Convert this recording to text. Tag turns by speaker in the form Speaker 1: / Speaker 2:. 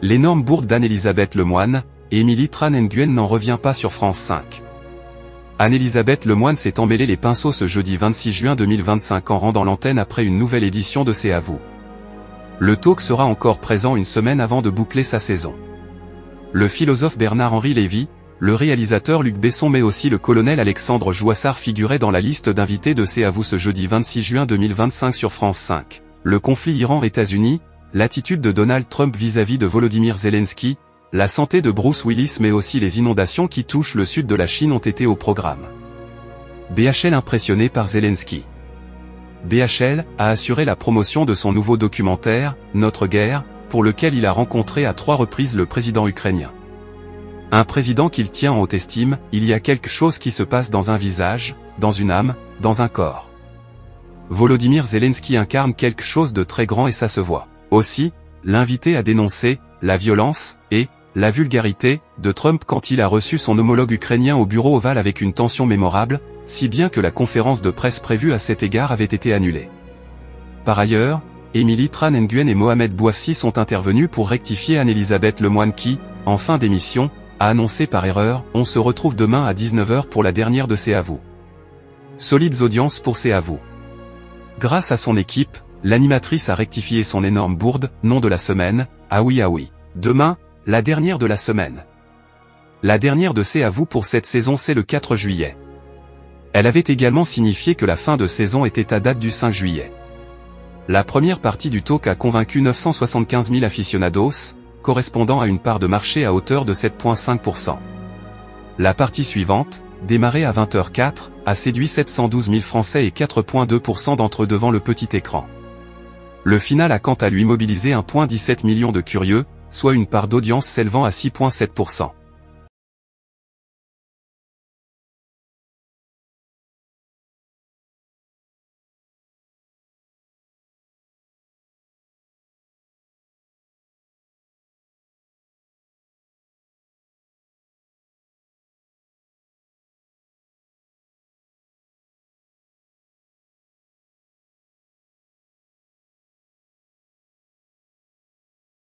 Speaker 1: L'énorme bourde d'Anne-Elisabeth Lemoine, et Émilie Tran Nguyen n'en revient pas sur France 5. Anne-Elisabeth Lemoine s'est emmêlé les pinceaux ce jeudi 26 juin 2025 en rendant l'antenne après une nouvelle édition de C'est à vous. Le talk sera encore présent une semaine avant de boucler sa saison. Le philosophe Bernard-Henri Lévy, le réalisateur Luc Besson mais aussi le colonel Alexandre Jouassard figuraient dans la liste d'invités de C'est à vous ce jeudi 26 juin 2025 sur France 5. Le conflit Iran-États-Unis, l'attitude de Donald Trump vis-à-vis de Volodymyr Zelensky, la santé de Bruce Willis mais aussi les inondations qui touchent le sud de la Chine ont été au programme. BHL impressionné par Zelensky. BHL a assuré la promotion de son nouveau documentaire, Notre guerre, pour lequel il a rencontré à 3 reprises le président ukrainien. Un président qu'il tient en haute estime, il y a quelque chose qui se passe dans un visage, dans une âme, dans un corps. Volodymyr Zelensky incarne quelque chose de très grand et ça se voit. Aussi, l'invité a dénoncé la violence et la vulgarité de Trump quand il a reçu son homologue ukrainien au bureau ovale avec une tension mémorable, si bien que la conférence de presse prévue à cet égard avait été annulée. Par ailleurs, Émilie Tran Nguyen et Mohamed Bouafsi sont intervenus pour rectifier Anne-Elisabeth Lemoine qui, en fin d'émission, a annoncé par erreur « On se retrouve demain à 19 h pour la dernière de C'est à vous ». Solides audiences pour C'est à vous. Grâce à son équipe, l'animatrice a rectifié son énorme bourde, nom de la semaine, ah oui. Demain, la dernière de la semaine. La dernière de C'est à vous pour cette saison c'est le 4 juillet. Elle avait également signifié que la fin de saison était à date du 5 juillet. La première partie du talk a convaincu 975 000 aficionados, correspondant à une part de marché à hauteur de 7,5%. La partie suivante, démarrée à 20h04, a séduit 712 000 Français et 4,2% d'entre eux devant le petit écran. Le final a quant à lui mobilisé 1,17 million de curieux, soit une part d'audience s'élevant à 6,7%.